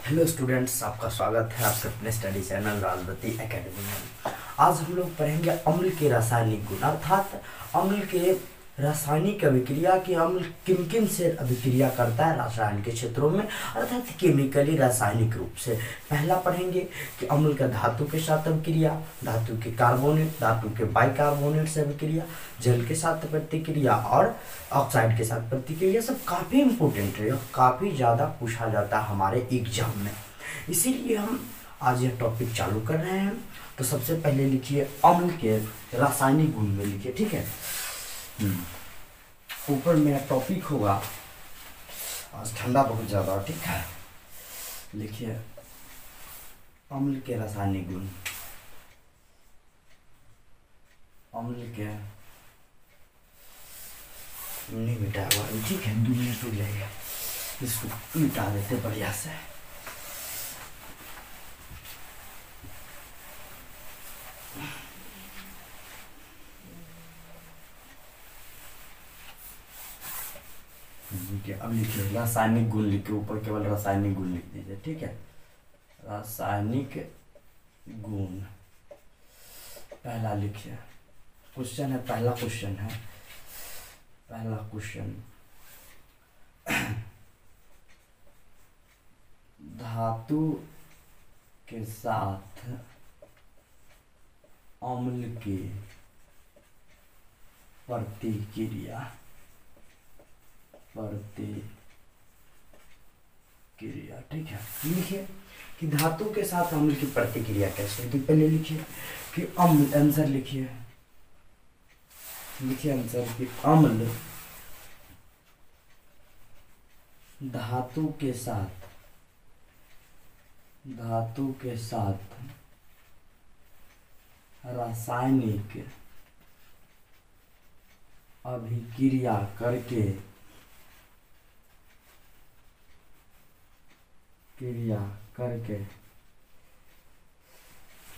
Hello students, आपका स्वागत है आपके अपने स्टडी चैनल राजवती एकेडमी में। आज हम लोग पढ़ेंगे अम्ल के रासायनिक गुण, अर्थात अम्ल के रासायनिक अभिक्रिया की अम्ल किन किन से अभिक्रिया करता है रासायन के क्षेत्रों में, अर्थात केमिकली रासायनिक रूप से। पहला पढ़ेंगे कि अम्ल का धातु के साथ अभिक्रिया, धातु के कार्बोनेट, धातु के बाइकार्बोनेट से अभिक्रिया, जल के साथ प्रतिक्रिया और ऑक्साइड के साथ प्रतिक्रिया। सब काफ़ी इंपॉर्टेंट है, काफ़ी ज़्यादा पूछा जाता है हमारे एग्जाम में, इसीलिए हम आज यह टॉपिक चालू कर रहे हैं। तो सबसे पहले लिखिए अम्ल के रासायनिक गुण में लिखिए, ठीक है। ऊपर मेरा टॉपिक होगा, आज ठंडा बहुत ज़्यादा, ठीक है। लिखिए अम्ल के रासायनिक गुण, अम्ल के नहीं मिटा हुआ, ठीक है, 2 मिनट रुक जाएगा, इसको मिटा देते बढ़िया से। अब लिखिए रासायनिक गुण, लिखिए ऊपर केवल रासायनिक गुण लिख दीजिए, ठीक है। रासायनिक गुण पहला लिखिए, क्वेश्चन है, पहला क्वेश्चन है, पहला क्वेश्चन, धातु के साथ अम्ल की प्रतिक्रिया ठीक है। लिखिए कि धातु के साथ अम्ल की प्रतिक्रिया कैसे होती है। पहले लिखिए कि अम्ल, आंसर लिखिए, आंसर कि अम्ल धातु के साथ रासायनिक अभिक्रिया करके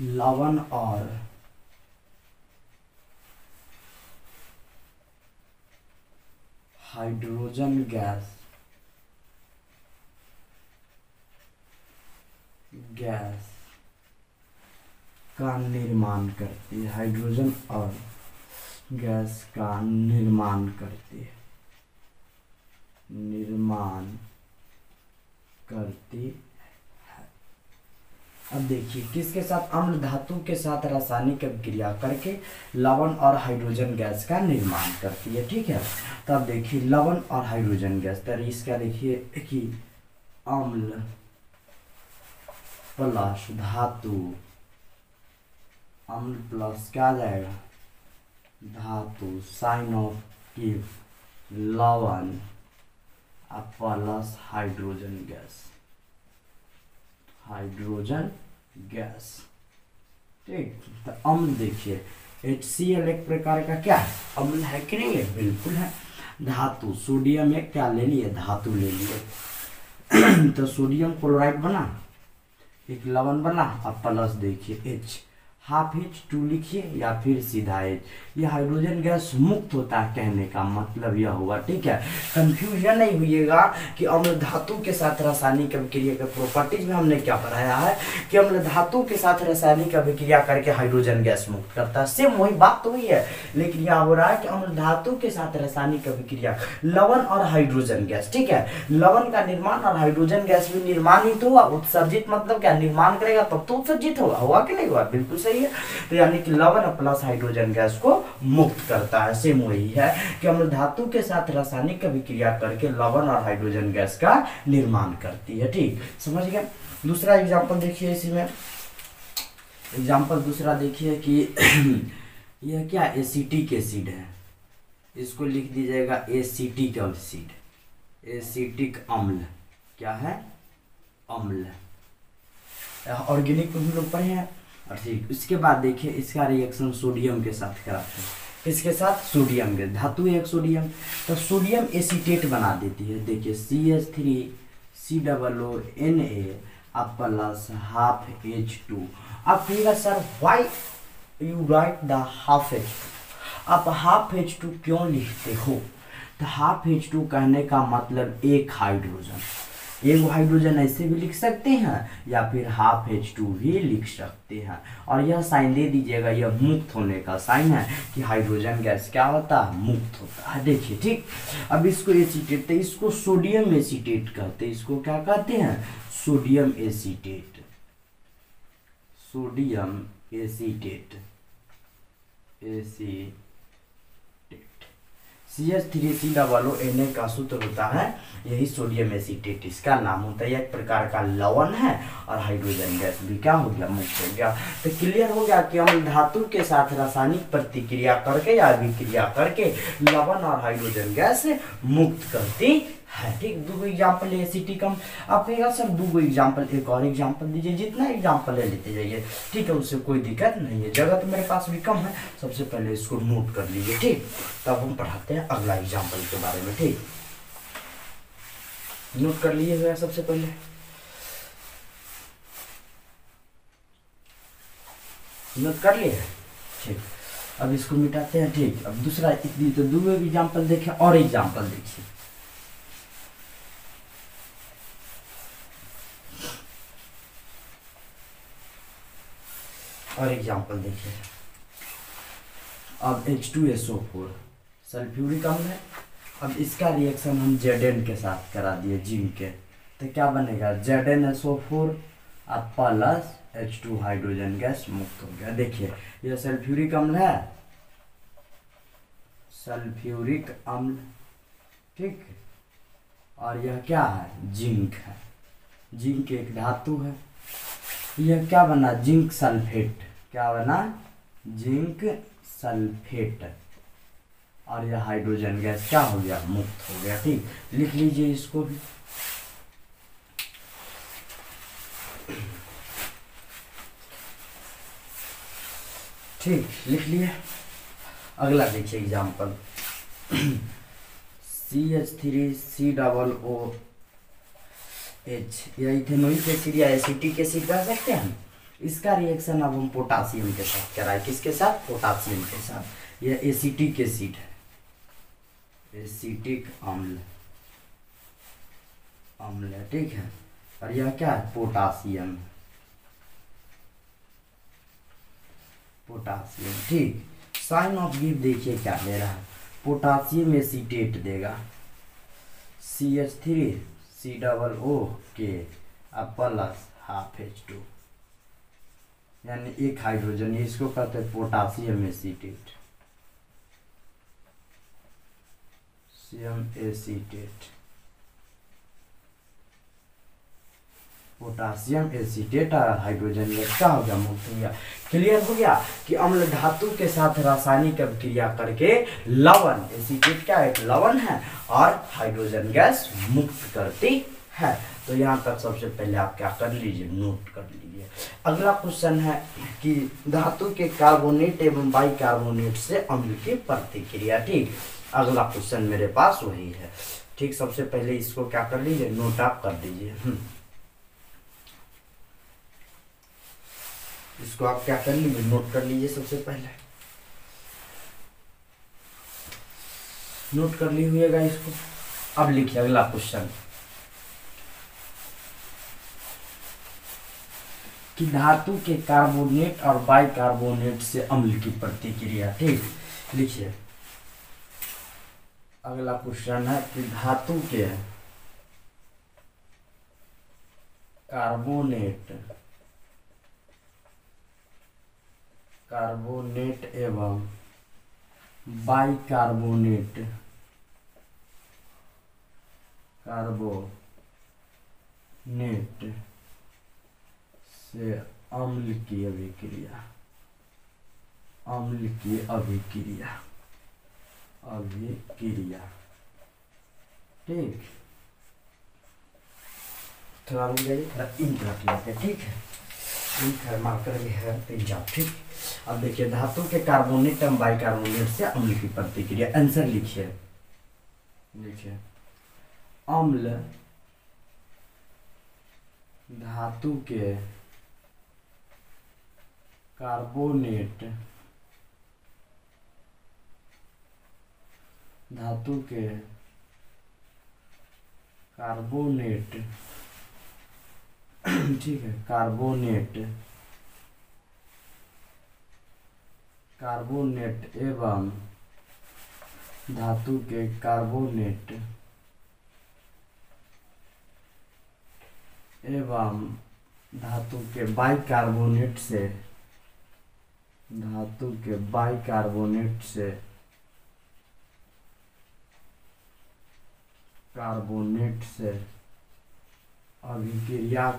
लवण और हाइड्रोजन गैस का निर्माण करती है, हाइड्रोजन और गैस का निर्माण करती है, अब देखिए किसके साथ, अम्ल धातु के साथ रासायनिक अभिक्रिया करके लवण और हाइड्रोजन गैस का निर्माण करती है, ठीक है। तब देखिए लवण और हाइड्रोजन गैस, तो इसका देखिए कि अम्ल प्लस धातु, अम्ल प्लस क्या आ जाएगा, धातु, साइन ऑफ की लवण प्लस हाइड्रोजन गैस, ठीक। तो अम्ल देखिए HCl एक प्रकार का क्या है, अम्ल है कि नहीं है, बिल्कुल है। धातु, सोडियम एक क्या ले लिए, धातु ले लिए तो सोडियम क्लोराइड बना, एक लवण बना, अब प्लस देखिए H, ½ H2 लिखिए या फिर सीधा H, यह हाइड्रोजन गैस मुक्त होता है, कहने का मतलब यह होगा, ठीक है। कंफ्यूजन नहीं हुईगा कि अम्ल धातु के साथ रासायनिक अभिक्रिया के प्रॉपर्टीज में हमने क्या पढ़ाया है कि अम्ल धातु के साथ रासायनिक अभिक्रिया करके हाइड्रोजन गैस मुक्त करता है, सेम वही बात तो हुई है, लेकिन यह हो रहा है कि अम्ल धातु के साथ रासायनिक अभिक्रिया लवण और हाइड्रोजन गैस, ठीक है। लवण का निर्माण और हाइड्रोजन गैस भी निर्माण ही तो हुआ, उत्सर्जित मतलब क्या, निर्माण करेगा तब तो उत्सर्जित होगा, हुआ कि नहीं हुआ, बिल्कुल सही है। तो यानी कि लवण प्लस हाइड्रोजन गैस को मुक्त करता है, सेम वही है कि अम्ल धातु के साथ रासायनिक अभिक्रिया करके लवण और हाइड्रोजन गैस का निर्माण करती है, ठीक, समझ गए। दूसरा एग्जांपल देखिए, इसी में एग्जांपल दूसरा देखिए कि यह क्या एसिटिक एसिड है, इसको लिख दीजिएगा एसिटिक एसिड, एसिटिक अम्ल क्या है, अम्ल, ऑर्गेनिक हम लोग पढ़े हैं, और ठीक। इसके बाद देखिए इसका रिएक्शन सोडियम के साथ कराते हैं, इसके साथ सोडियम के, धातु एक सोडियम, तो सोडियम एसीटेट बना देती है, देखिए CH3COONA प्लस ½ H2। अब कहिएगा sir why you right the ½ H2, आप ½ H2 क्यों लिखते हो, तो ½ H2 कहने का मतलब एक हाइड्रोजन, एक हाइड्रोजन ऐसे भी लिख सकते हैं या फिर हाफ H2 भी लिख सकते हैं। और यह साइन दे दीजिएगा, यह मुक्त होने का साइन है कि हाइड्रोजन गैस क्या होता है, मुक्त होता है। देखिए ठीक, अब इसको एसीटेट, तो इसको सोडियम एसीटेट कहते हैं। इसको क्या कहते हैं, sodium acetate, sodium acetate, acetate. CH3COONA का सूत्र होता है, यही सोडियम एसीटेट इसका नाम होता है। एक प्रकार का लवण है और हाइड्रोजन गैस भी क्या हो गया, मुक्त हो गया। तो क्लियर हो गया कि अम्ल धातु के साथ रासायनिक प्रतिक्रिया करके या अभिक्रिया करके लवण और हाइड्रोजन गैस मुक्त करती है। ठीक, दो एग्जाम्पल है एसिटिक अम्ल। आप कहेगा सर दो एग्जाम्पल, एक और एग्जाम्पल दीजिए, जितना एग्जाम्पल है लेते जाइए। ठीक है, उससे कोई दिक्कत नहीं है, जगह तो मेरे पास भी कम है। सबसे पहले इसको नोट कर लीजिए। ठीक, तब हम पढ़ाते हैं अगला एग्जाम्पल के बारे में। ठीक, नोट कर लिए हुआ सबसे पहले। नोट कर लिए, ठीक। अब इसको मिटाते हैं। ठीक, अब दूसरा, तो दो एग्जाम्पल देखें और एग्जाम्पल देखिए। और एग्जाम्पल देखिए। अब H2SO4 सल्फ्यूरिक अम्ल है। अब इसका रिएक्शन हम Zn के साथ करा दिए, जिंक के, तो क्या बनेगा, ZnSO4 plus H2 hydrogen gas मुक्त हो गया। देखिए यह सल्फ्यूरिक अम्ल है, सल्फ्यूरिक अम्ल, ठीक। और यह क्या है, जिंक है। जिंक एक धातु है। यह क्या बना, जिंक सल्फेट, क्या बना, जिंक सल्फेट। और यह हाइड्रोजन गैस क्या हो गया, मुक्त हो गया। ठीक, लिख लीजिए इसको भी। ठीक, लिख लिए। अगला देखिए एग्जाम्पल, CH3COOH, यह इथेनोइक एसिड या एसिटिक एसिड कह सकते हैं। इसका रिएक्शन अब हम पोटासियम के साथ कराए, किसके साथ, पोटासियम के साथ। यह एसिटिक एसिड है, एसिटिक अम्ल, अम्ल है, ठीक है। और यह क्या है, पोटासियम, पोटासियम। ठीक, साइन ऑफ गिव देखिए क्या दे रहा है, पोटासियम एसीटेट देगा, CH3COOK प्लस हाफ H2, यानी एक हाइड्रोजन, इसको कहते हैं potassium acetate, acetate, potassium acetate और हाइड्रोजन गैस क्या हो गया, मुक्त हो गया। क्लियर हो गया कि अम्ल धातु के साथ रासायनिक अभिक्रिया करके लवण, एसीटेट क्या है, एक लवण है, और हाइड्रोजन गैस मुक्त करती है। तो यहाँ तक सबसे पहले आप क्या कर लीजिए, नोट कर लीजिए। अगला क्वेश्चन है कि धातु के कार्बोनेट एवं बाइकार्बोनेट से अम्ल की प्रतिक्रिया। ठीक, अगला क्वेश्चन मेरे पास वही है। ठीक, सबसे पहले इसको क्या कर लीजिए, नोट आप कर दीजिए। इसको आप क्या कर लीजिए, नोट कर लीजिए। सबसे पहले नोट कर ली हुईगा इसको। अब लिखिए अगला क्वेश्चन कि धातु के कार्बोनेट और बाइकार्बोनेट से अम्ल की प्रतिक्रिया। ठीक, लिखिए अगला क्वेश्चन है कि धातु के कार्बोनेट, कार्बोनेट एवं बाइकार्बोनेट, कार्बोनेट से अम्ल की अभिक्रिया, अम्ल की अभिक्रिया, अभिक्रिया। ठीक, थोड़ा रुक जाइए, थोड़ा इंक रख लेते हैं। ठीक है, इंक है, मार्कर भी है, पेन जाओ। ठीक, अब देखिए धातु के कार्बोनेट एवं बाइकार्बोनेट से अम्ल की प्रतिक्रिया। आंसर लिखिए, देखिए अम्ल धातु के कार्बोनेट, धातु के कार्बोनेट ठीक है, कार्बोनेट एवं धातु के कार्बोनेट एवं धातु के बाइकार्बोनेट से अभिक्रिया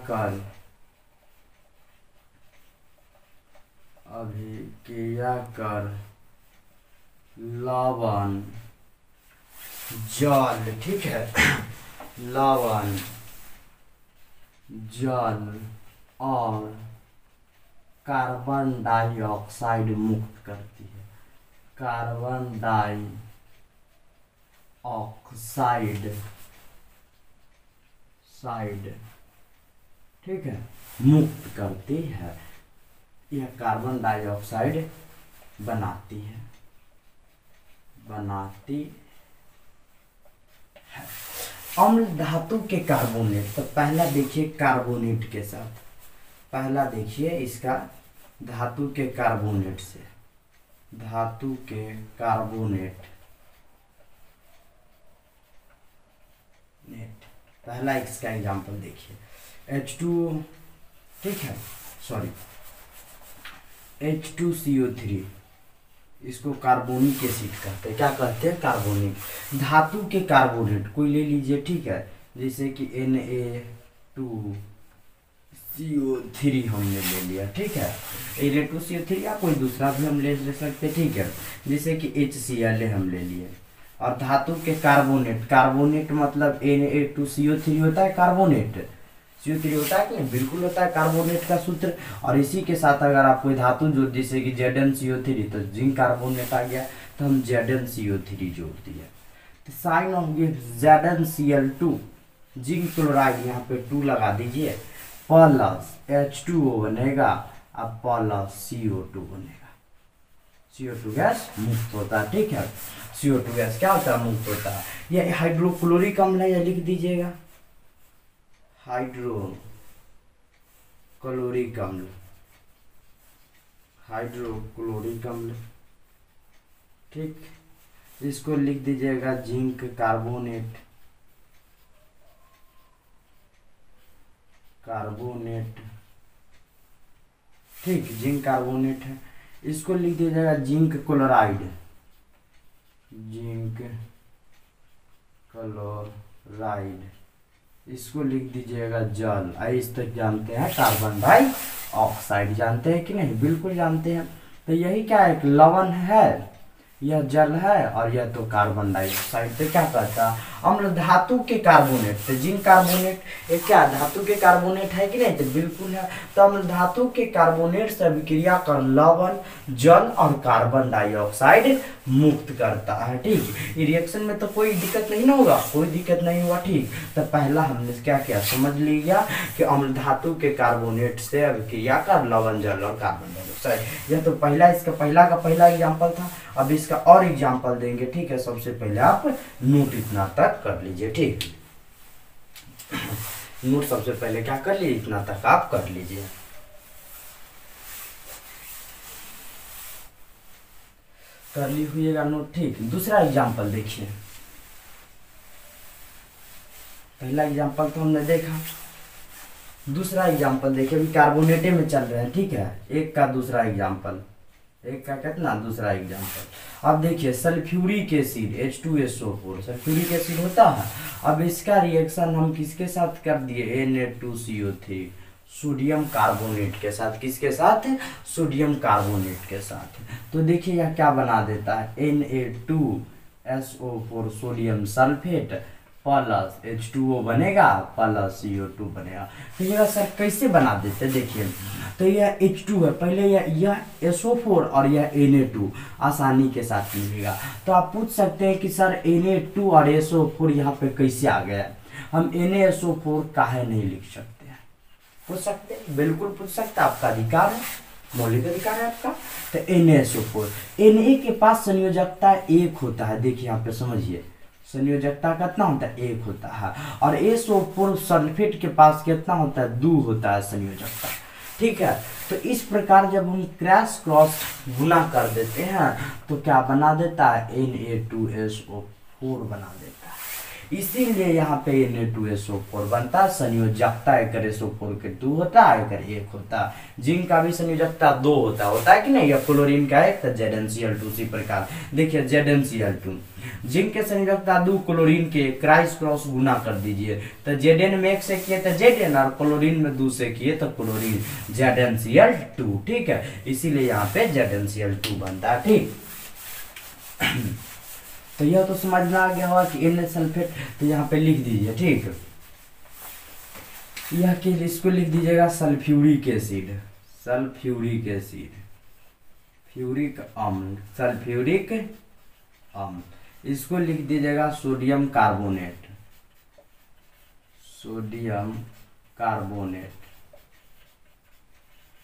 कर लवण जल, ठीक है, लवण जल और कार्बन डाइऑक्साइड मुक्त करती है। कार्बन डाइऑक्साइड ठीक है, मुक्त करती है। यह कार्बन डाइऑक्साइड बनाती है। अम्ल धातु के कार्बोनेट, तो पहला देखिए कार्बोनेट के साथ, पहला देखिए इसका धातु के कार्बोनेट से, धातु के कार्बोनेट पहला इसका एग्जांपल देखिए H2, ठीक है, सॉरी H2CO3, इसको कार्बोनिक एसिड कहते हैं। क्या कहते हैं? कार्बोनिक। धातु के कार्बोनेट कोई ले लीजिए, ठीक है, जैसे कि Na2CO3 हमने ले लिया, ठीक है, Na2CO3 या कोई दूसरा भी हम ले सकते, ठीक है, जैसे कि HCl हम ले लिए। और धातु के कार्बोनेट मतलब Na2CO3 होता है, कार्बोनेट CO3 होता है कि नहीं? बिल्कुल होता है कार्बोनेट का सूत्र। और इसी के साथ अगर आप कोई धातु जोड़, जैसे कि ZnCO3, तो जिंक कार्बोनेट आ गया, तो हम ZnCO3 जोड़ दिया। तो sign of ZnCl2, zinc chloride यहाँ पे 2 लगा दीजिए, प्लस H2O बनेगा, अब प्लस CO2 बनेगा। CO2 गैस मुक्त होता है, ठीक है, CO2 गैस क्या होता है? मुक्त होता है। यह हाइड्रोक्लोरिक अम्ल है, यह लिख दीजिएगा, हाइड्रोक्लोरिक अम्ल, ठीक, इसको लिख दीजिएगा जिंक कार्बोनेट, ठीक, जिंक कार्बोनेट है। इसको लिख दीजिएगा जिंक क्लोराइड, इसको लिख दीजिएगा जल। इस तक जानते हैं कार्बन डाइऑक्साइड, जानते हैं कि नहीं? बिल्कुल जानते हैं। तो यही क्या है? लवण है, यह जल है, और यह तो कार्बन डाइऑक्साइड। तो क्या कहता है? अम्ल धातु के कार्बोनेट, तो जिंक कार्बोनेट ये क्या धातु के कार्बोनेट है कि नहीं? तो बिल्कुल है। तो अम्ल धातु के कार्बोनेट से अभिक्रिया कर लवण जल और कार्बन डाइऑक्साइड मुक्त करता है, ठीक। ये रिएक्शन में तो कोई दिक्कत नहीं ना होगा, कोई दिक्कत नहीं हुआ, ठीक। तो पहला हमने क्या किया? समझ लिया कि अम्ल धातु के कार्बोनेट से अभिक्रिया कर लवण जल और कार्बन डाइऑक्साइड। यह तो पहला, इसका पहला का पहला एग्जाम्पल था। अब इसका और एग्जाम्पल देंगे, ठीक है। सबसे पहले आप नोट इतना तक कर लीजिए, ठीक। नोट सबसे पहले क्या कर लीजिए? इतना तक आप कर लीजिए। कर ली हुईगा नोट, ठीक। दूसरा एग्जाम्पल देखिए, पहला एग्जाम्पल तो हमने देखा, दूसरा एग्जाम्पल देखिए। अभी कार्बोनेटे में चल रहे हैं, ठीक है। एक का दूसरा एग्जाम्पल, एक का कितना? दूसरा एग्जाम्पल। अब देखिए sulphuric acid H2SO4 sulphuric acid होता है। अब इसका रिएक्शन हम किसके साथ कर दिए? Na2CO3 सोडियम कार्बोनेट के साथ। किसके साथ? सोडियम कार्बोनेट के साथ। तो देखिए यह क्या बना देता है? Na2SO4 sodium sulphate plus H2O बनेगा प्लस CO2 बनेगा। तो यह सर कैसे बना देते? देखिए, तो यह H2 है, पहले यह SO4 और यह Na2 आसानी के साथ मिलेगा। तो आप पूछ सकते हैं कि सर Na2 और SO4 यहाँ पे कैसे आ गया? हम NaSO4 काहे नहीं लिख सकते हैं? पूछ सकते हैं, बिल्कुल पूछ सकते हैं, आपका अधिकार है, मौलिक अधिकार है आपका। तो NaSO4, Na के पास संयोजकता 1 होता है। देखिए यहाँ पे समझिए, संयोजकता कितना होता है, 1 होता है। और SO4 सल्फेट के पास कितना होता है, 2 होता है संयोजकता। ठीक है, तो इस प्रकार जब हम क्रॉस गुना कर देते हैं तो क्या बना देता है, Na2SO4 बना देता है। इसीलिए यहाँ पे Na2SO4 बनता है। संयोजकता एक SO4 के 2 होता है, एक 1 होता है। जिंक का भी संयोजकता 2 होता है कि नहीं, या क्लोरीन का 1 तो ZnCl2। उसी प्रकार देखिए ZnCl2, जिंक के संयोजकता 2, क्लोरीन के क्रॉस गुना कर दीजिए तो Zn में 1 से किए तो Zn, और क्लोरीन में 2 से किए तो क्लोरीन, ZnCl2। ठीक है, इसीलिए यहाँ पे ZnCl2 बनता है। ठीक तो यह तो समझ में आ गया होगा कि Na सल्फेट, तो यहाँ पे लिख दीजिए। ठीक, यह के इसको लिख दीजिएगा सल्फ्यूरिक एसिड, सल्फ्यूरिक एसिड, फ्यूरिक अम्ल, सल्फ्यूरिक अम्ल। इसको लिख दीजिएगा sodium carbonate, sodium carbonate,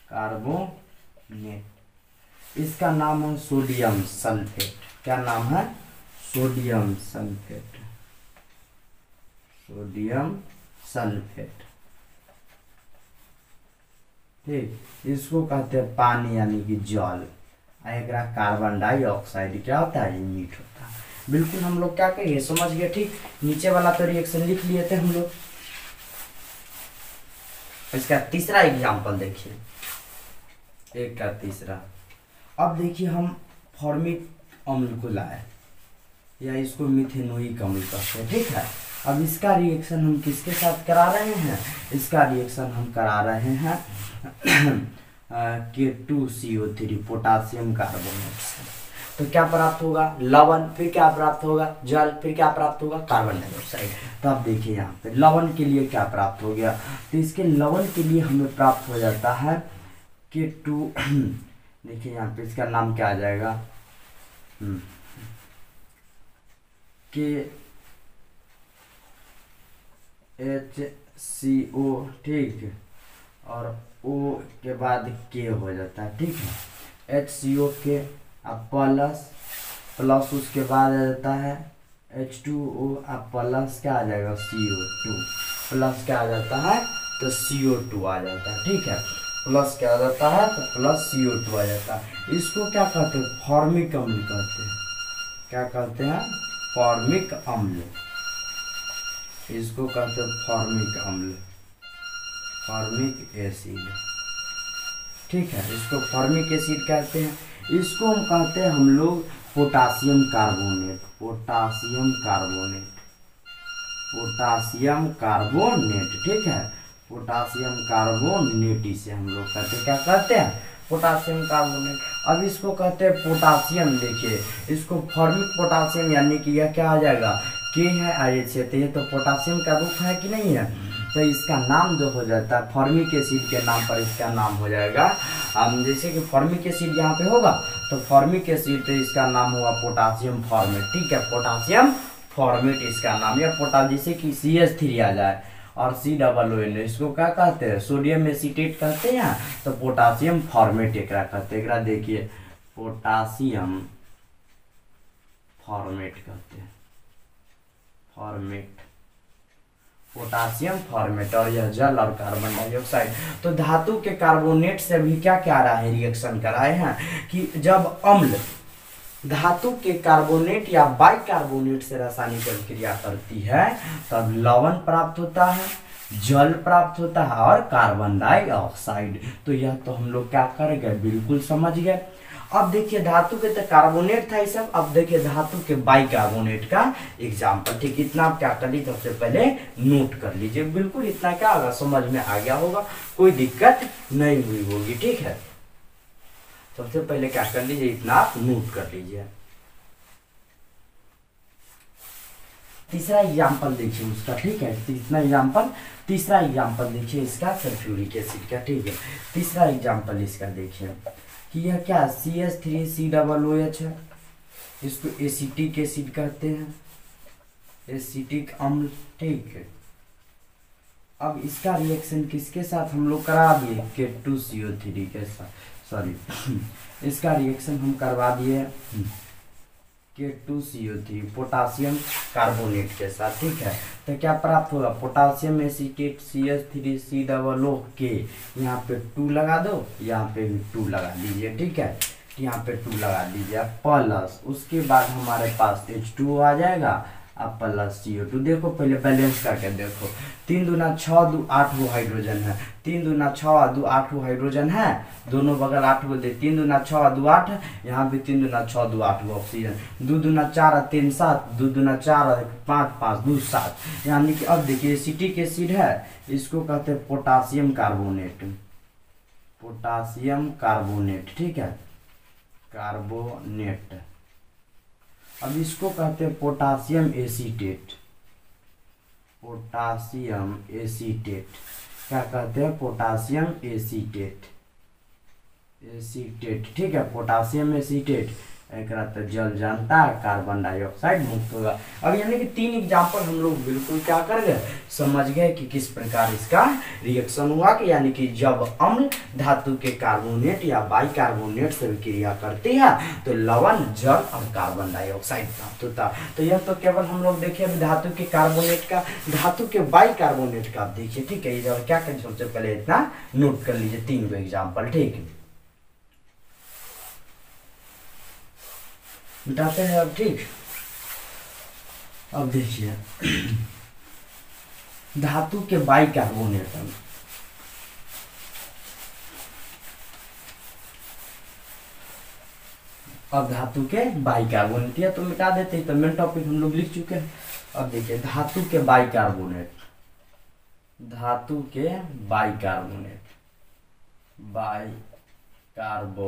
carbonate. इसका नाम है सोडियम सल्फेट। क्या नाम है, सोडियम सल्फेट, सोडियम सल्फेट। ठीक, इसको कहते हैं पानी यानी कि जल। एकरा कार्बन डाइऑक्साइड क्या होता है, मीठ होता है। बिल्कुल हम लोग क्या करिए, समझ गए। ठीक, नीचे वाला तो रिएक्शन लिख लिए थे हम लोग। इसका तीसरा एग्जाम्पल देखिए, एक का तीसरा। अब देखिए हम फॉर्मिक अम्ल को लाए, या इसको मिथेनोइक अम्ल कहते हैं। ठीक है, अब इसका रिएक्शन हम किसके साथ करा रहे हैं, इसका रिएक्शन हम करा रहे हैं K2CO3 पोटासियम कार्बोनेट से। तो क्या प्राप्त होगा, लवण, फिर क्या प्राप्त होगा, जल, फिर क्या प्राप्त होगा, कार्बन डाइऑक्साइड। तो अब देखिए यहाँ पे लवण के लिए क्या प्राप्त हो गया, तो इसके लवण के लिए हमें प्राप्त हो जाता है K2 देखिए यहाँ पे इसका नाम क्या आ जाएगा, KHCO। ठीक, और O के बाद K हो जाता है। ठीक है, HCO के अब प्लस उसके बाद आ जाता है H2O, अब प्लस क्या आ जाएगा, CO2, प्लस क्या आ जाता है, तो CO2 आ जाता है। ठीक है, प्लस क्या आ जाता है, तो प्लस CO2 आ जाता है। इसको क्या कहते हैं, फॉर्मिक अम्ल कहते हैं। क्या कहते हैं, फॉर्मिक अम्ल। इसको कहते हैं फॉर्मिक अम्ल, फॉर्मिक एसिड। ठीक है, इसको फॉर्मिक एसिड कहते हैं। इसको हम कहते हैं हम लोग potassium carbonate, potassium carbonate, potassium carbonate. ठीक है, पोटासियम कार्बोनेट इसे हम लोग कहते हैं, क्या कहते हैं, पोटासियम कार्बोनेट। अब इसको कहते हैं पोटासियम। देखिए इसको फॉर्मिक पोटासियम, यानी कि यह क्या आ जाएगा, के है RH है, तो ये तो पोटासियम का रूप है कि नहीं है। तो इसका नाम जो हो जाता है फॉर्मिक एसिड के नाम पर, इसका नाम हो जाएगा, जैसे कि फॉर्मिक एसिड यहाँ पे होगा तो फॉर्मिक एसिड, तो इसका नाम हुआ पोटासियम फॉर्मेट। ठीक है, पोटासियम फॉर्मेट इसका नाम। या जैसे कि CH3 आ जाए और COON, इसको क्या कहते हैं, सोडियम एसीटेट कहते हैं, तो पोटासियम फॉर्मेट एक कहते हैं। देखिए पोटासियम फॉर्मेट कहते हैं, फॉर्मेट, पोटासियम फॉर्मेट। और यह जल और कार्बन डाइऑक्साइड। तो धातु के कार्बोनेट से भी क्या क्या रहा है, रिएक्शन कराए हैं कि जब अम्ल धातु के कार्बोनेट या बाइकार्बोनेट से रासायनिक अभिक्रिया करती है तब लवण प्राप्त होता है, जल प्राप्त होता है और कार्बन डाइऑक्साइड। तो यह तो हम लोग क्या करेंगे, बिल्कुल समझ गए। अब देखिए धातु के तो कार्बोनेट था ये सब, अब देखिए धातु के बाइकार्बोनेट का एग्जाम्पल। ठीक, इतना आप क्या कर लीजिए, सबसे पहले नोट कर लीजिए। बिल्कुल इतना क्या होगा, समझ में आ गया होगा, कोई दिक्कत नहीं हुई होगी। ठीक है, सबसे पहले क्या कर लीजिए, इतना आप नोट कर लीजिए। तीसरा एग्जाम्पल देखिए उसका। ठीक है, तीसरा एग्जाम्पल देखिए इसका सल्फ्यूरिक एसिड का। ठीक है, तीसरा एग्जाम्पल इसका देखिए कि यह क्या CH3COOH है, इसको एसिटिक एसिड कहते हैं, एसिटिक अम्ल। ठीक है, अब इसका रिएक्शन किसके साथ हम लोग करा दिए, K2CO3 के साथ, सॉरी इसका रिएक्शन हम करवा दिए K2CO3 पोटासियम कार्बोनेट के साथ, ठीक है। तो क्या प्राप्त होगा, potassium acetate CH3C double O K, यहाँ पे 2 लगा दो, यहाँ पे भी 2 लगा दीजिए, ठीक है। यहाँ पे 2 लगा दीजिए प्लस, उसके बाद हमारे पास H2O आ जाएगा अब प्लस CO2। देखो पहले बैलेंस करके देखो, 3 दूना 6 2 8 गो हाइड्रोजन है, 3 दूना 6 2 8 गो हाइड्रोजन है, दोनों बगल 8 गो दे, 3 दूना 6 2 8, यहाँ भी 3 दूना 6 2 8 गो ऑक्सीजन, 2 दूना 4 3 7, 2 दूना 4 5 5 2 7, यानी कि अब देखिए एसिटिक एसिड है, इसको कहते हैं पोटासियम कार्बोनेट, पोटासियम कार्बोनेट, ठीक है, कार्बोनेट। अब इसको कहते हैं पोटासियम एसीटेट, पोटासियम एसीटेट, क्या कहते हैं, पोटासियम एसीटेट, एसीटेट, ठीक है, पोटासियम एसीटेट। एक तो जल जानता है, कार्बन डाइऑक्साइड मुक्त होगा। अब यानी कि 3 एग्जाम्पल हम लोग बिल्कुल क्या कर गए, समझ गए कि किस प्रकार इसका रिएक्शन हुआ, कि यानी कि जब अम्ल धातु के कार्बोनेट या बाइकार्बोनेट से क्रिया करती है तो लवण, जल और कार्बन डाइऑक्साइड प्राप्त होता है। तो यह तो केवल हम लोग देखे अभी धातु के कार्बोनेट का, धातु के बाइकार्बोनेट का आप देखिए, ठीक है। ये क्या करें, सबसे पहले इतना नोट कर लीजिए 3 गो एग्जाम्पल, ठीक है, मिटाते हैं अब, ठीक। अब देखिए धातु के बाइकार्बोनेट, अब धातु के बाइकार्बोनेट, या तो मिटा देते हैं, तो मेन टॉपिक हम लोग लिख चुके हैं। अब देखिए धातु के बाइकार्बोनेट, धातु के बाइकार्बोनेट, बाइकार्बोनेट,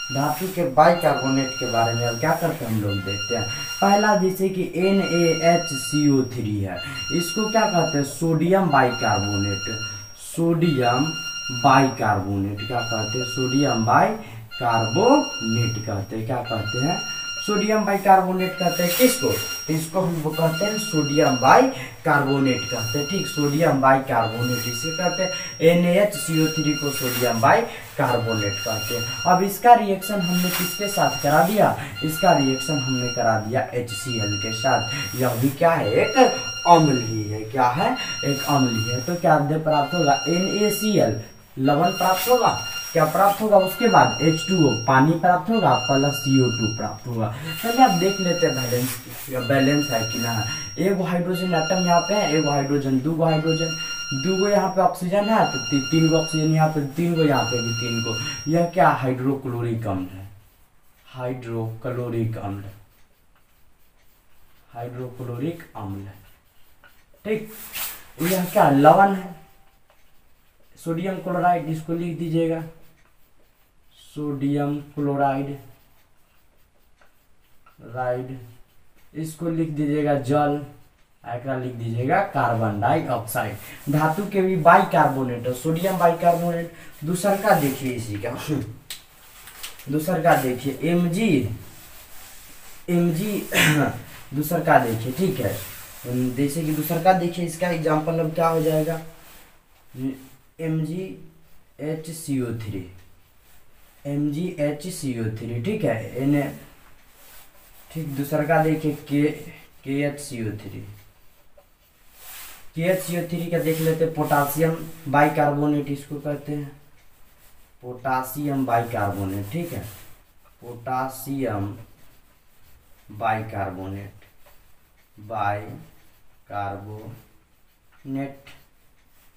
धातु के बाइकार्बोनेट के बारे में अब क्या करते हैं हम लोग देखते हैं। पहला जैसे कि NaHCO3 है, इसको क्या कहते हैं, सोडियम बाइकार्बोनेट, सोडियम बाइकार्बोनेट, क्या कहते हैं, सोडियम बाइकार्बोनेट कहते हैं, क्या कहते हैं, सोडियम बाइकार्बोनेट कहते हैं किसको, तो इसको हम कहते हैं सोडियम बाइकार्बोनेट कहते हैं, ठीक, सोडियम बाइकार्बोनेट इसे कहते हैं। NaHCO3 को सोडियम बाइकार्बोनेट कहते हैं। अब इसका रिएक्शन हमने किसके साथ करा दिया, इसका रिएक्शन हमने करा दिया HCl के साथ। यह भी क्या है, एक अम्ल ही है, क्या है, एक अम्ल ही है। तो क्या प्राप्त होगा, NaCl लवण प्राप्त होगा, क्या प्राप्त होगा, उसके बाद H2O पानी प्राप्त होगा, प्लस CO2 प्राप्त होगा। चलिए आप देख लेते हैं बैलेंस, बैलेंस है कि ना। एगो हाइड्रोजन एटम यहाँ पे है, एगो हाइड्रोजन, 2 गो हाइड्रोजन, 2 गो यहाँ पे ऑक्सीजन है, तो 3 गो ऑक्सीजन यहाँ पे, 3 गो यहाँ पे भी 3 गो। यह क्या, हाइड्रोक्लोरिक अम्ल है, हाइड्रोक्लोरिक अम्ल, हाइड्रोक्लोरिक अम्ल, ठीक। यह क्या, लवण है, सोडियम क्लोराइड, इसको लिख दीजिएगा सोडियम क्लोराइड, राइड, इसको लिख दीजिएगा जल, एकरा लिख दीजिएगा कार्बन डाइऑक्साइड। धातु के भी बाइकार्बोनेट है, सोडियम बाइकार्बोनेट। दूसर का देखिए इसी का, दूसर का देखिए Mg दूसर का देखिए, ठीक है। जैसे कि दूसर का देखिए, इसका एग्जांपल अब क्या हो जाएगा, MgHCO3, MgHCO3, ठीक है, ठीक। दूसरा का देखिए KHCO3, KHCO3 का देख लेते हैं, पोटासियम बाइकार्बोनेट इसको कहते हैं, पोटासियम बाइकार्बोनेट, ठीक है, पोटासियम बाइकार्बोनेट, बाइकार्बोनेट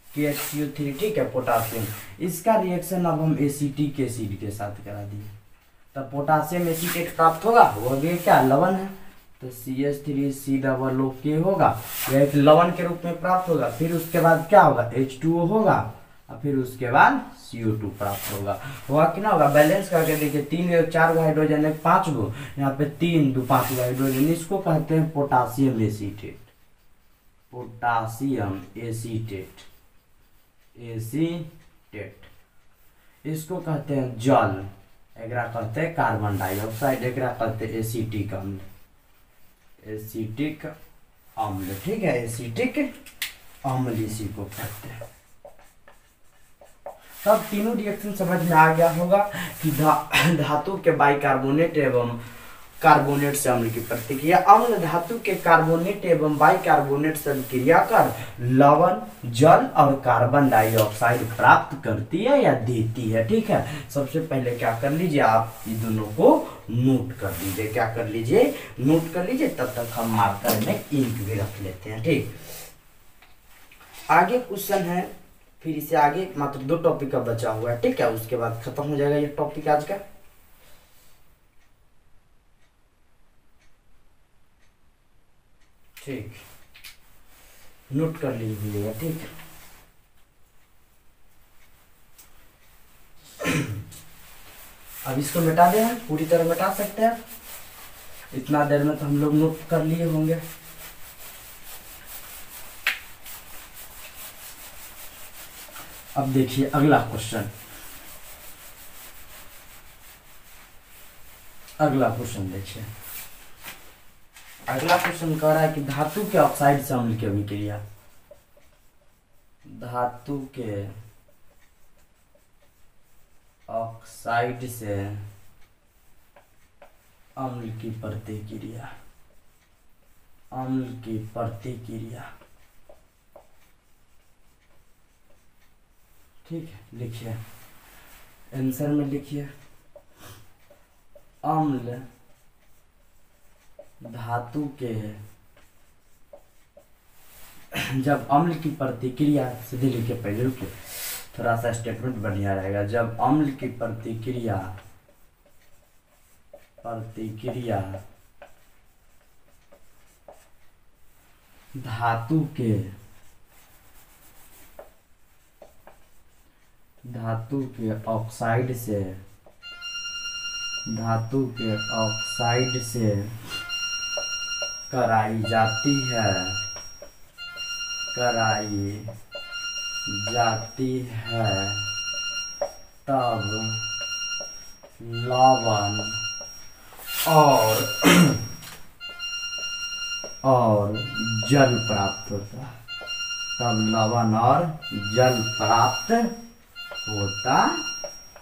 KHCO3, ठीक है, पोटासियम। इसका रिएक्शन अब हम एसिटिक एसिड के साथ करा दिए, तब पोटासियम एसीटेट प्राप्त होगा, वह भी क्या, लवण है, तो CH3C डबल O K होगा, यह एक लवण के रूप में प्राप्त होगा। फिर उसके बाद क्या होगा, H2O होगा, और फिर उसके बाद CO2 प्राप्त होगा। हुआ कि ना होगा, बैलेंस करके देखिए, 3 4 गो हाइड्रोजन है, 5 गो, यहाँ पे 3 2 5 गो हाइड्रोजन, इसको कहते हैं potassium acetate, potassium acetate, acetate. इसको कहते हैं जल, एकरा कहते हैं कार्बन डाइऑक्साइड, एकरा कहते हैं एसिटिक अम्ल, एसिटिक अम्ल, ठीक है, एसिटिक अम्ल इसी को कहते हैं। तब तीनों रिएक्शन समझ में आ गया होगा कि धातु के बाइकार्बोनेट एवं कार्बोनेट से अम्ल की प्रतिक्रिया। अम्ल धातु के कार्बोनेट एवं बाइकार्बोनेट से क्रिया कर लवण, जल और कार्बन डाइऑक्साइड प्राप्त करती है या देती है। ठीक है, सबसे पहले क्या कर लीजिए, आप इन दोनों को नोट कर लीजिए। क्या कर लीजिए, नोट कर लीजिए। तब तक हम मार्कर में इंक भी रख लेते हैं। ठीक, आगे क्वेश्चन है, फिर इसे आगे मात्र 2 टॉपिक का बचा हुआ है। ठीक है, उसके बाद खत्म हो जाएगा ये टॉपिक आज का। ठीक, नोट कर लीजिएगा। ठीक, अब इसको मिटा दें, हम पूरी तरह मिटा सकते हैं। इतना देर में तो हम लोग नोट कर लिए होंगे। अब देखिए अगला क्वेश्चन। अगला क्वेश्चन देखिए। अगला क्वेश्चन कह रहा है कि धातु के ऑक्साइड से अम्ल की अभिक्रिया। धातु के ऑक्साइड से अम्ल की प्रतिक्रिया। अम्ल की प्रतिक्रिया। ठीक है, लिखिए आंसर में लिखिए। अम्ल धातु के, जब अम्ल की प्रतिक्रिया, सीधे लिखिए, पहले रुकिए, थोड़ा सा स्टेटमेंट बढ़िया रहेगा। जब अम्ल की प्रतिक्रिया धातु के ऑक्साइड से कराई जाती है तब लवण और जल प्राप्त होता है। तब लवण और जल प्राप्त होता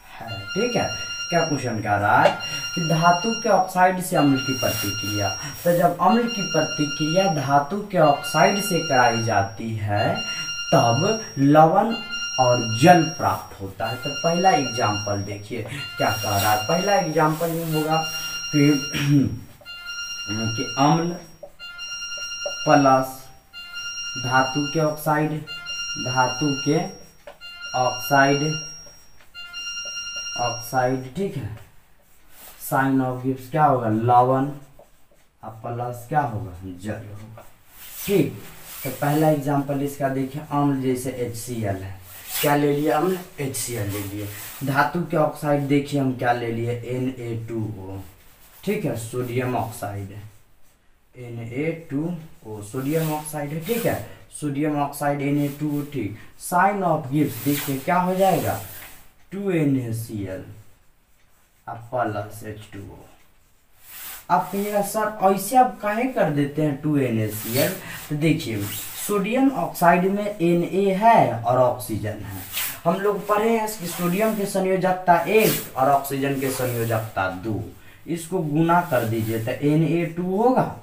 है। ठीक है, क्या क्वेश्चन कह रहा है कि धातु के ऑक्साइड से अम्ल की प्रतिक्रिया। तो जब अम्ल की प्रतिक्रिया धातु के ऑक्साइड से कराई जाती है तब लवण और जल प्राप्त होता है। तो पहला एग्जाम्पल देखिए क्या कह रहा है। पहला एग्जाम्पल ये होगा कि अम्ल प्लस धातु के ऑक्साइड, ठीक है, साइन ऑफ गिव्स क्या होगा, लवण, और प्लस क्या होगा, जल होगा। ठीक, तो पहला एग्जांपल इसका देखिए। अम्ल जैसे HCl है, क्या ले लिए, अम्ल HCl ले लिए। धातु के ऑक्साइड देखिए हम क्या ले लिए, Na2O, ठीक है, सोडियम ऑक्साइड है, Na2O सोडियम ऑक्साइड है। ठीक है, सोडियम ऑक्साइड Na2O। ठीक, साइन ऑफ गिव्स देखिए क्या हो जाएगा, 2NaCl प्लस H2O। अब कहिएगा सर ऐसे आप काहे कर देते हैं 2NaCl। तो देखिए सोडियम ऑक्साइड में Na है और ऑक्सीजन है। हम लोग पढ़े हैं कि सोडियम की संयोजकता 1 और ऑक्सीजन की संयोजकता 2। इसको गुना कर दीजिए तो Na2 होगा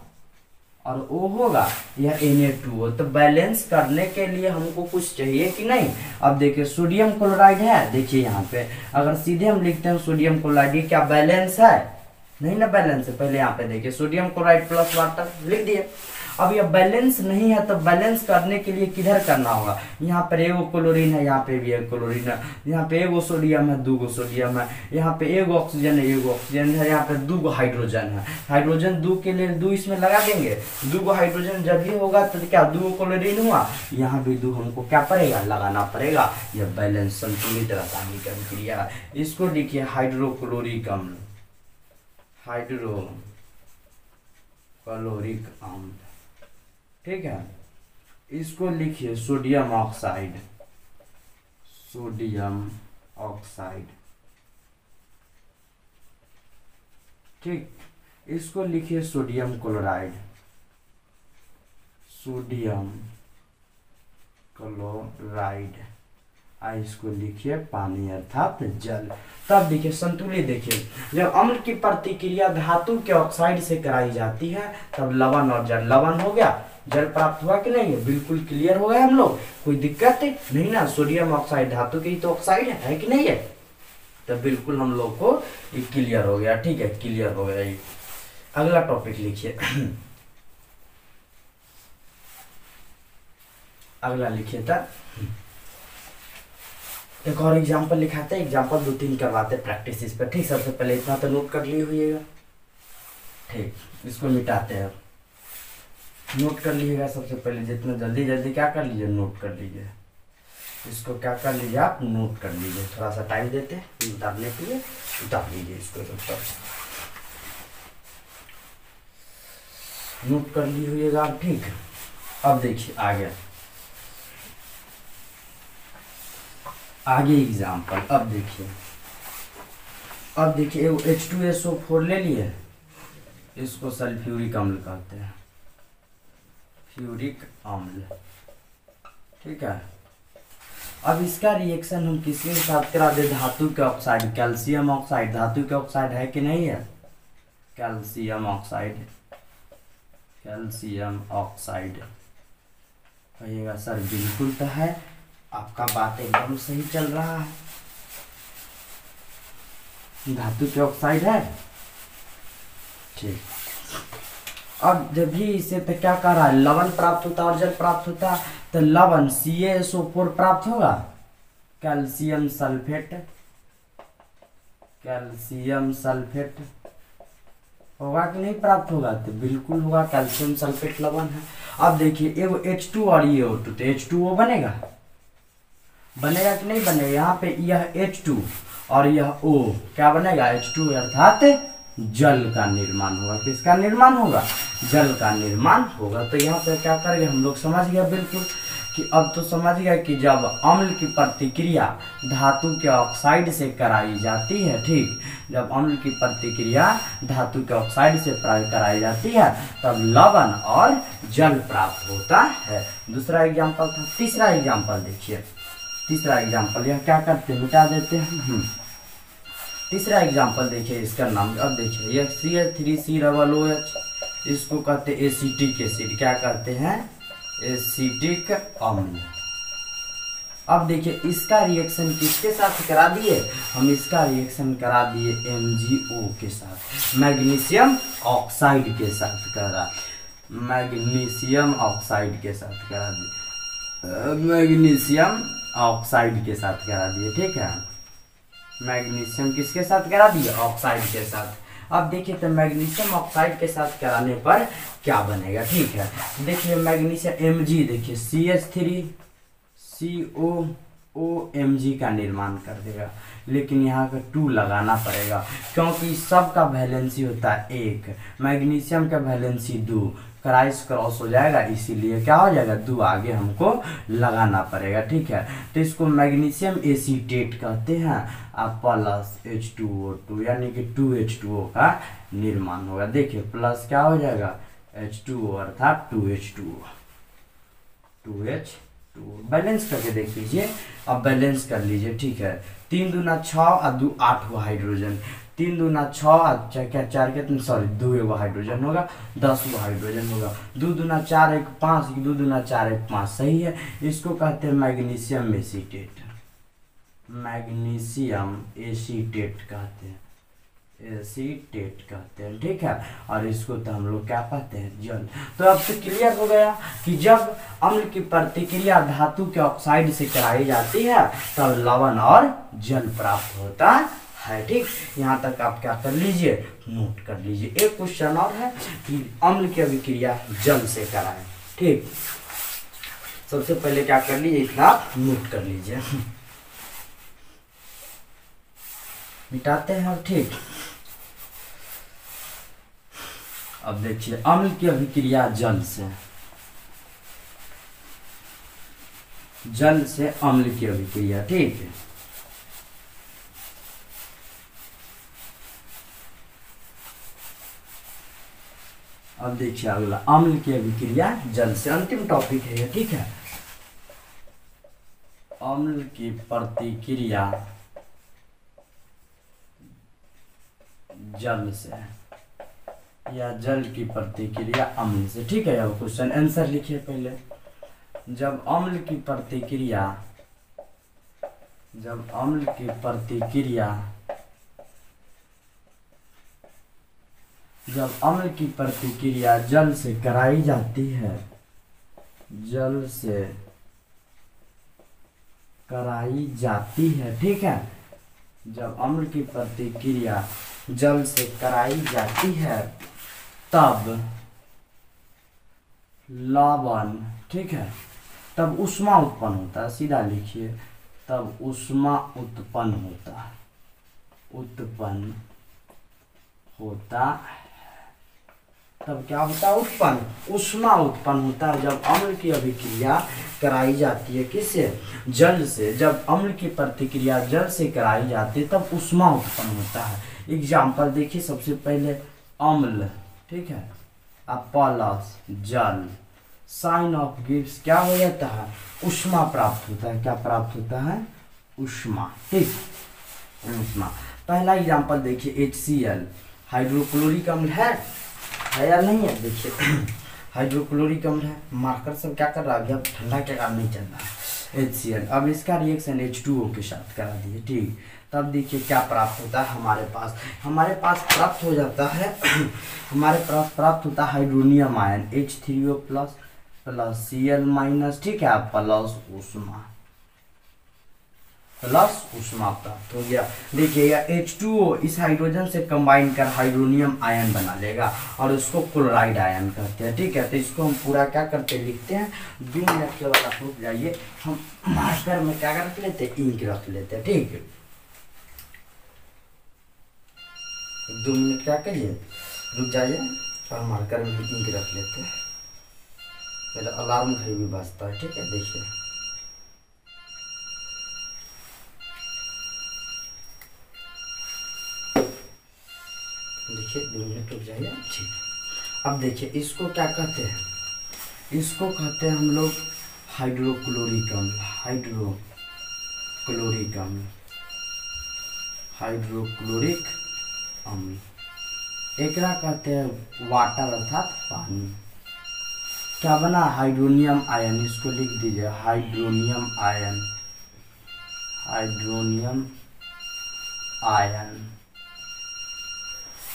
और O होगा, यह Na2O। तो बैलेंस करने के लिए हमको कुछ चाहिए कि नहीं। अब देखिए सोडियम क्लोराइड है, देखिए यहाँ पे अगर सीधे हम लिखते हैं सोडियम क्लोराइड, ये क्या बैलेंस है, नहीं ना बैलेंस है। पहले यहाँ पे देखिए सोडियम क्लोराइड प्लस वाटर लिख दिए। अब ये बैलेंस नहीं है तो बैलेंस करने के लिए किधर करना होगा, यहाँ पर एगो क्लोरीन है, यहाँ पे भी एक क्लोरीन है, यहाँ पे एगो सोडियम है, 2 सोडियम है, यहाँ पे एगो ऑक्सीजन है, एगो ऑक्सीजन है, यहाँ पे 2 हाइड्रोजन है। हाइड्रोजन 2 के लिए 2 इसमें लगा देंगे। 2 हाइड्रोजन जब भी होगा तो क्या 2 क्लोरीन हुआ, यहाँ भी 2 हमको क्या पड़ेगा, लगाना पड़ेगा। यह बैलेंस संतुलित रासायनिक अभिक्रिया। इसको लिखिए हाइड्रोक्लोरिक अम्ल, हाइड्रोक्लोरिक अम्ल, ठीक है। इसको लिखिए सोडियम ऑक्साइड, ठीक। इसको लिखिए सोडियम क्लोराइड, इसको लिखिए पानी अर्थात जल। तब देखिए संतुलित, देखिए जब अम्ल की प्रतिक्रिया धातु के ऑक्साइड से कराई जाती है तब लवण और जल, लवण हो गया, जल प्राप्त हुआ कि नहीं है, बिल्कुल क्लियर हो गया हम लोग, कोई दिक्कत नहीं ना। सोडियम ऑक्साइड धातु की तो ऑक्साइड है कि नहीं है, तो बिल्कुल हम लोग को ये क्लियर हो गया, ठीक है, क्लियर हो गया ये। अगला टॉपिक लिखिए, अगला लिखिए था, एक और एग्जाम्पल लिखाते हैं, एग्जाम्पल 2-3 करवाते प्रैक्टिस इस पर, ठीक। सबसे पहले इतना तो नोट कर लिए हुईगा, ठीक। इसको मिटाते हैं, नोट कर लीजिएगा सबसे पहले, जितना जल्दी जल्दी क्या कर लीजिए, नोट कर लीजिए। इसको क्या कर लीजिए आप, नोट कर लीजिए, थोड़ा सा टाइम देते हैं उतारने के लिए, उतार लीजिए इसको ऊपर, नोट कर ली हुईगा आप, ठीक। अब देखिए आगे, आगे एग्जाम्पल, अब देखिए H2SO4 ले लिए, इसको सल्फ्यूरिक अम्ल कहते हैं, फ्यूरिक अम्ल, ठीक है। अब इसका रिएक्शन हम किसके साथ करा दे, धातु के ऑक्साइड, कैल्शियम ऑक्साइड, धातु के ऑक्साइड है कि नहीं है, कैल्शियम ऑक्साइड, कैल्शियम ऑक्साइड। कहिएगा सर बिल्कुल तो है, आपका बात एकदम सही चल रहा है, धातु के ऑक्साइड है, ठीक। अब जब भी इसे तो क्या कर रहा है, लवण प्राप्त होता और जल प्राप्त होता, तो लवण CaSO4 प्राप्त होगा, कैल्शियम सल्फेट, कैल्शियम सल्फेट होगा कि नहीं प्राप्त होगा, तो बिल्कुल होगा, कैल्शियम सल्फेट लवण है। अब देखिए एगो H2 और ये O2, तो H2O बनेगा, बनेगा कि नहीं बनेगा, यहाँ पे यह H2 और यह O क्या बनेगा, H2 अर्थात जल का निर्माण होगा, किसका निर्माण होगा, जल का निर्माण होगा। तो यहाँ पे क्या करेंगे हम लोग, समझ गया बिल्कुल, कि अब तो समझ गया कि जब अम्ल की प्रतिक्रिया धातु के ऑक्साइड से कराई जाती है, ठीक, जब अम्ल की प्रतिक्रिया धातु के ऑक्साइड से कराई जाती है तब लवण और जल प्राप्त होता है। दूसरा एग्जाम्पल था, तीसरा एग्जाम्पल देखिए, तीसरा एग्जाम्पल यह क्या करते हैं, मिटा देते हैं। तीसरा एग्जाम्पल देखिए, इसका नाम अब देखिए, यह CH3COOH, इसको कहते हैं एसिटिक एसिड, क्या कहते हैं, एसिटिक अम्ल। अब देखिए इसका रिएक्शन किसके साथ करा दिए, हम इसका रिएक्शन करा दिए MgO के साथ, मैग्नीशियम ऑक्साइड के साथ करा, मैग्नीशियम ऑक्साइड के साथ करा दिए, मैग्नीशियम ऑक्साइड के साथ करा दिए, ठीक है, मैग्नीशियम किसके साथ करा दिए, ऑक्साइड के साथ। अब देखिए तो मैग्नीशियम ऑक्साइड के साथ कराने पर क्या बनेगा, ठीक है। देखिए मैग्नीशियम Mg, देखिए CH3COOMg का निर्माण कर देगा, लेकिन यहाँ का 2 लगाना पड़ेगा, क्योंकि सबका वैलेंसी होता है 1, मैग्नीशियम का वैलेंसी 2, क्राइस क्रॉस हो जाएगा, इसीलिए क्या हो जाएगा, 2 आगे हमको लगाना पड़ेगा, ठीक है। तो इसको मैग्नीशियम एसीटेट कहते हैं, आप प्लस H2O2 यानी कि 2H2O का निर्माण होगा। देखिए प्लस क्या हो जाएगा, H2O अर्थात 2H2O, 2H2O बैलेंस करके देख लीजिए। अब बैलेंस कर लीजिए, ठीक है, 3 दूना 6 और 2 8 हुआ हाइड्रोजन, 3 दूना 6 और 4 के 2 एगो हाइड्रोजन होगा, 10 गो हाइड्रोजन होगा, 2 दूना 4 1 5, 2 दूना 4 1 5, सही है। इसको कहते हैं मैग्नीशियम एसीटेट, मैग्नीशियम एसीटेट कहते हैं, एसीटेट कहते हैं, ठीक है। और इसको तो हम लोग क्या कहते हैं, जल। तो अब तो क्लियर हो गया कि जब अम्ल की प्रतिक्रिया धातु के ऑक्साइड से कराई जाती है तब लवण और जल प्राप्त होता है, ठीक। यहाँ तक आप क्या कर लीजिए, नोट कर लीजिए। एक क्वेश्चन और है कि अम्ल की अभिक्रिया जल से कराएं, ठीक। सबसे पहले क्या कर लीजिए, इतना आप नोट कर लीजिए, मिटाते हैं, ठीक। अब देखिए अम्ल की अभिक्रिया जल से अम्ल की अभिक्रिया, ठीक है। अब देखिए अगला अम्ल की अभिक्रिया जल से, अंतिम टॉपिक है ये, ठीक है। अम्ल की प्रतिक्रिया जल से या जल की प्रतिक्रिया अम्ल से। ठीक है, अब क्वेश्चन आंसर लिखिए पहले। जब अम्ल की प्रतिक्रिया जल से कराई जाती है, ठीक है, जब अम्ल की प्रतिक्रिया जल से कराई जाती है तब लवण, ठीक है, तब ऊष्मा उत्पन्न होता है। सीधा लिखिए, तब ऊष्मा उत्पन्न होता तब क्या होता है? ऊष्मा उत्पन्न होता है जब अम्ल की अभिक्रिया कराई जाती है किससे? जल से। जब अम्ल की प्रतिक्रिया जल से कराई जाती है तब ऊष्मा उत्पन्न होता है। एग्जाम्पल देखिए, सबसे पहले अम्ल, ठीक है, प्लस जल, साइन ऑफ गिव्स क्या हो जाता है? ऊष्मा प्राप्त होता है। क्या प्राप्त होता है? ऊष्मा। ठीक, ऊष्मा। पहला एग्जाम्पल देखिए, HCl हाइड्रोक्लोरिक अम्ल है या नहीं है? देखिए हाइड्रोक्लोरिक अम्ल है। मार्कर सब क्या कर रहा है? अब ठंडा के कारण नहीं चल रहा है। HCl, अब इसका रिएक्शन H2O के साथ करा दिए। ठीक, तब देखिए क्या प्राप्त होता है हमारे पास प्राप्त हो जाता है प्राप्त होता है hydronium ion H3O plus Cl minus, ठीक है, प्लस ऊष्मा प्राप्त हो गया। देखिए H2O इस हाइड्रोजन से कंबाइन कर हाइड्रोनियम आयन बना लेगा और उसको क्लोराइड आयन कहते हैं। ठीक है, तो इसको हम पूरा क्या करते हैं? लिखते हैं। 2 मिनट के बाद आप रुक जाइए, हम मार्कर में क्या रख लेते हैं? इंक रख लेते हैं। ठीक है, 2 मिनट क्या करिए, रुक जाइए और मार्कर में भी इंक रख लेते हैं। मेरा अलार्म घड़ी भी बजता है। ठीक है, देखिए देखिए 2 मिनट रुक जाइए। ठीक, अब देखिए इसको क्या कहते हैं? इसको कहते हैं हम लोग हाइड्रोक्लोरिक अम्ल। एकरा कहते हैं वाटर अर्थात पानी। क्या बना? Hydronium ion. इसको लिख दीजिए हाइड्रोनियम आयन।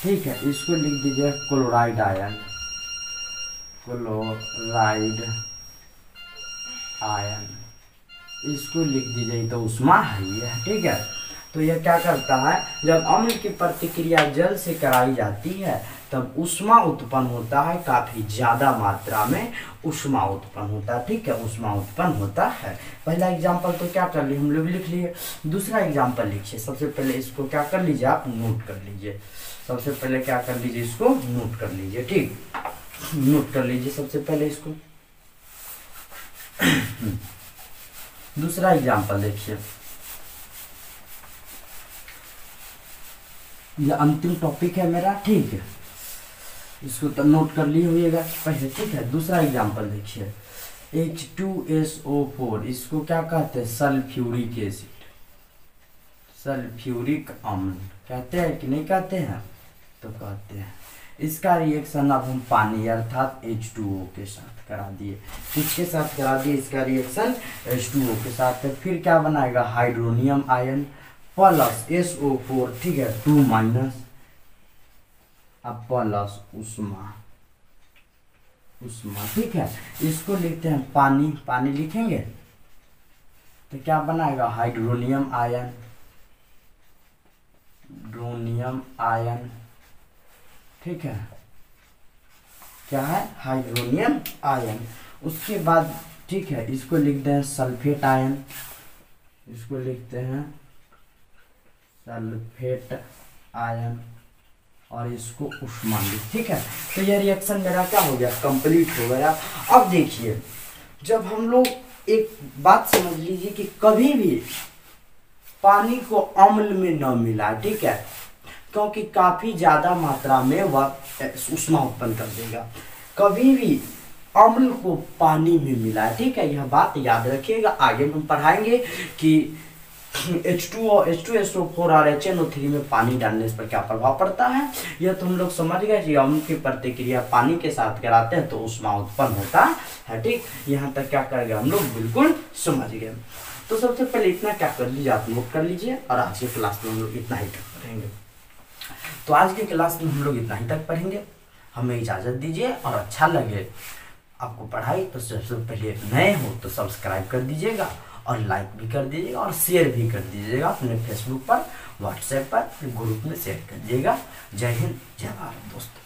ठीक है, इसको लिख दीजिए क्लोराइड आयन। इसको लिख दीजिए, तो ऊष्मा है ये। ठीक है, तो यह क्या करता है? जब अम्ल की प्रतिक्रिया जल से कराई जाती है तब ऊष्मा उत्पन्न होता है, काफी ज्यादा मात्रा में ऊष्मा उत्पन्न होता है। ठीक है, ऊष्मा उत्पन्न होता है। पहला एग्जाम्पल तो क्या कर लिए हम लोग, लिख लिए। दूसरा एग्जाम्पल लिखिए। सबसे पहले इसको क्या कर लीजिए, आप नोट कर लीजिए। सबसे पहले क्या कर लीजिए, इसको नोट कर लीजिए। ठीक, नोट कर लीजिए सबसे पहले इसको। दूसरा एग्जाम्पल देखिए, ये अंतिम टॉपिक है मेरा। ठीक है, इसको तो नोट कर लिए होइएगा पहले। ठीक है, दूसरा एग्जाम्पल देखिए, H2SO4, इसको क्या कहते हैं? सल्फ्यूरिक एसिड, सल्फ्यूरिक अम्ल कहते हैं कि नहीं कहते हैं? तो कहते हैं। इसका रिएक्शन अब हम पानी अर्थात H2O के साथ करा दिए। किसके साथ करा दिए? इसका रिएक्शन H2O के साथ। तो फिर क्या बनाएगा? हाइड्रोनियम आयन प्लस SO4, ठीक है, 2 माइनस, अब प्लस ऊष्मा। ठीक है, इसको लिखते हैं पानी लिखेंगे तो क्या बनाएगा? हाइड्रोनियम आयन, ठीक है, क्या है? Hydronium ion. उसके बाद ठीक है, इसको लिखते हैं सल्फेट आयन। इसको लिखते हैं सल्फेट आयन और इसको ऊष्मांकित। ठीक है, तो यह रिएक्शन मेरा क्या हो गया? कंप्लीट हो गया। अब देखिए, जब हम लोग एक बात समझ लीजिए कि कभी भी पानी को अम्ल में न मिला, ठीक है, क्योंकि काफी ज्यादा मात्रा में वह ऊष्मा उत्पन्न कर देगा। कभी भी अम्ल को पानी में मिलाएं, ठीक है, यह बात याद रखिएगा। आगे हम पढ़ाएंगे कि H2O H2SO4 और HNO3 में पानी डालने पर क्या प्रभाव पड़ता है। यह तो हम लोग समझ गए कि अम्ल की प्रतिक्रिया पानी के साथ कराते हैं तो ऊष्मा उत्पन्न होता है, ठीक। यहाँ तक क्या करेंगे हम लोग बिल्कुल समझ गए। तो सबसे पहले इतना क्या कर लीजिए, आप नोट कर लीजिए, और आज की क्लास में हम लोग इतना ही तक पढ़ेंगे। तो आज की क्लास में हम लोग इतना ही तक पढ़ेंगे। हमें इजाज़त दीजिए, और अच्छा लगे आपको पढ़ाई तो सबसे पहले नए हो तो सब्सक्राइब कर दीजिएगा, और लाइक भी कर दीजिएगा, और शेयर भी कर दीजिएगा अपने फेसबुक पर, व्हाट्सएप पर, ग्रुप में शेयर कर दीजिएगा। जय हिंद, जय भारत दोस्तों।